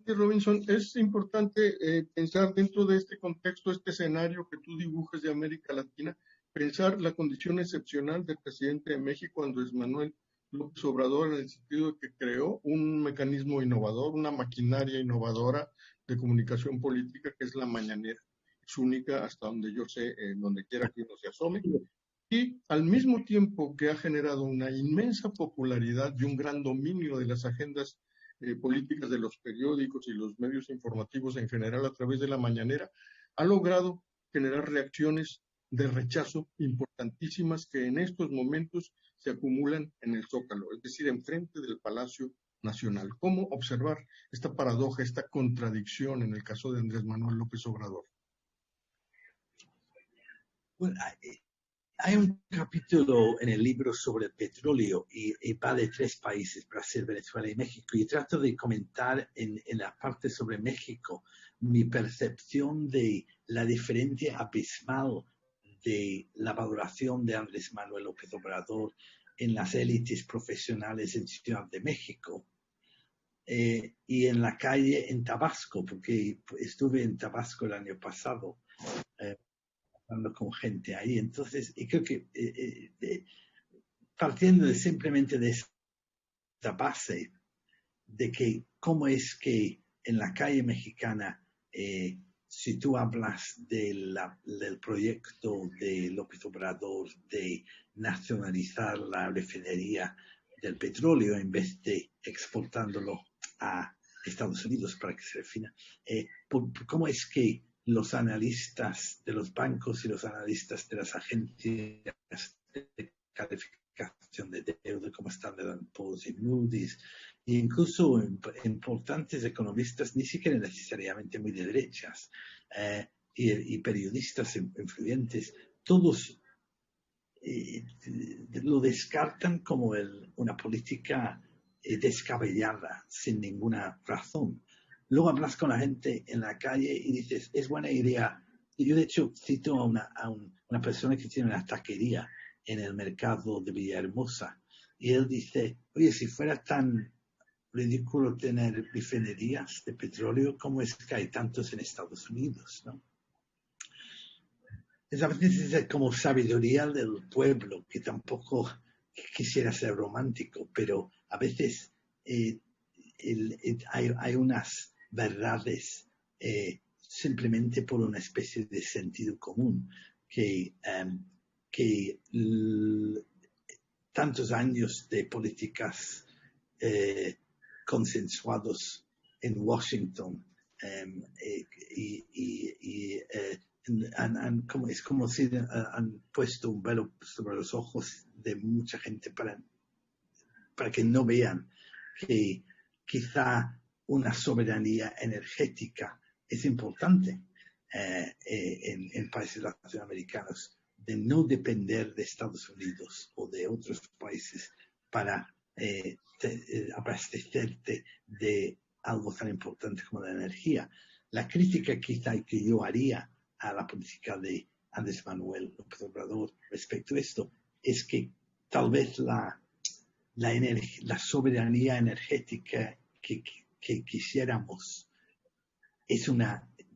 Robinson, es importante pensar dentro de este contexto, este escenario que tú dibujas de América Latina, pensar la condición excepcional del presidente de México, Andrés Manuel López Obrador, en el sentido de que creó un mecanismo innovador, una maquinaria innovadora de comunicación política que es la mañanera. Es única hasta donde yo sé, donde quiera que uno se asome, y al mismo tiempo que ha generado una inmensa popularidad y un gran dominio de las agendas políticas de los periódicos y los medios informativos en general a través de la mañanera, ha logrado generar reacciones de rechazo importantísimas que en estos momentos se acumulan en el Zócalo, es decir, enfrente del Palacio Nacional. ¿Cómo observar esta paradoja, esta contradicción en el caso de Andrés Manuel López Obrador? Bueno, hay un capítulo en el libro sobre el petróleo y va de 3 países, Brasil, Venezuela y México, y trato de comentar en la parte sobre México mi percepción de la diferencia abismal de la valoración de Andrés Manuel López Obrador en las élites profesionales en Ciudad de México y en la calle en Tabasco, porque estuve en Tabasco el año pasado hablando con gente ahí. Entonces, y creo que partiendo simplemente de esta base de que cómo es que en la calle mexicana, si tú hablas del proyecto de López Obrador de nacionalizar la refinería del petróleo en vez de exportándolo a Estados Unidos para que se refina, ¿cómo es que los analistas de los bancos y los analistas de las agencias de calificación de deuda como Standard & Poor's y Moody's, e incluso importantes economistas, ni siquiera necesariamente muy de derechas, y periodistas influyentes, todos lo descartan como una política descabellada, sin ninguna razón? Luego hablas con la gente en la calle y dices, es buena idea. Y yo de hecho cito a una persona que tiene una taquería en el mercado de Villahermosa. Y él dice, oye, si fuera tan ridículo tener refinerías de petróleo, ¿cómo es que hay tantos en Estados Unidos? ¿No? A veces es como sabiduría del pueblo, que tampoco quisiera ser romántico, pero a veces hay unas verdades simplemente por una especie de sentido común que tantos años de políticas consensuados en Washington es como si han puesto un velo sobre los ojos de mucha gente para que no vean que quizá una soberanía energética es importante en países latinoamericanos, de no depender de Estados Unidos o de otros países para abastecerte de algo tan importante como la energía. La crítica quizá que yo haría a la política de Andrés Manuel López Obrador respecto a esto es que tal vez la soberanía energética que quisiéramos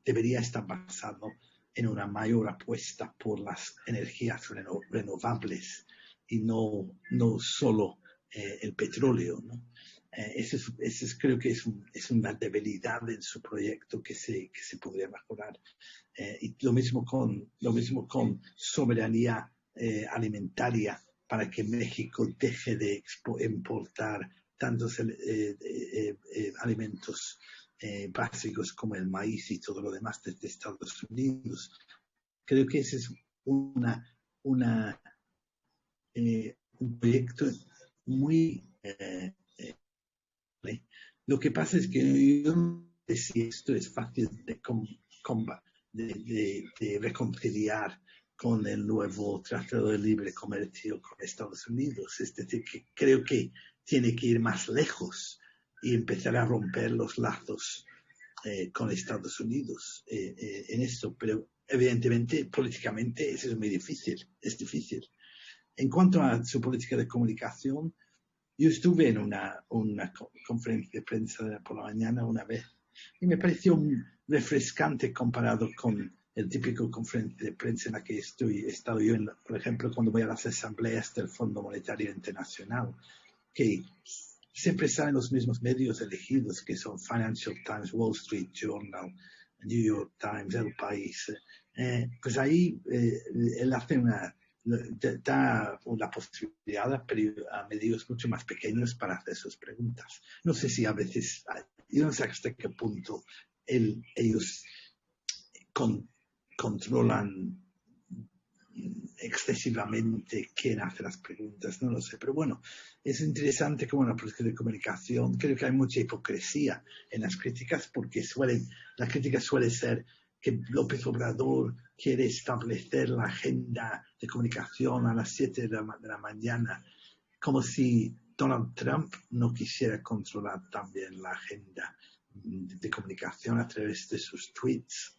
debería estar basado en una mayor apuesta por las energías renovables y no solo el petróleo, ¿no? Eso creo que es una debilidad en su proyecto que se podría mejorar. Y lo mismo con soberanía alimentaria, para que México deje de importar tantos alimentos básicos como el maíz y todo lo demás desde Estados Unidos. Creo que ese es un proyecto muy lo que pasa es que yo no sé si esto es fácil de reconciliar con el nuevo Tratado de Libre Comercio con Estados Unidos. Es decir, que creo que tiene que ir más lejos y empezar a romper los lazos con Estados Unidos en esto. Pero evidentemente, políticamente, eso es muy difícil. Es difícil. En cuanto a su política de comunicación, yo estuve en una conferencia de prensa por la mañana una vez Y me pareció refrescante comparado con el típico conferencia de prensa en la que he estado yo, por ejemplo, cuando voy a las asambleas del Fondo Monetario Internacional, que siempre salen los mismos medios elegidos, que son Financial Times, Wall Street Journal, New York Times, El País. Pues ahí él hace da una posibilidad a medios mucho más pequeños para hacer sus preguntas. No sé si a veces, yo no sé hasta qué punto ellos controlan excesivamente quién hace las preguntas, no lo sé, pero bueno, es interesante como una política de comunicación. Creo que hay mucha hipocresía en las críticas porque la crítica suele ser que López Obrador quiere establecer la agenda de comunicación a las 7 de la mañana, como si Donald Trump no quisiera controlar también la agenda de comunicación a través de sus tweets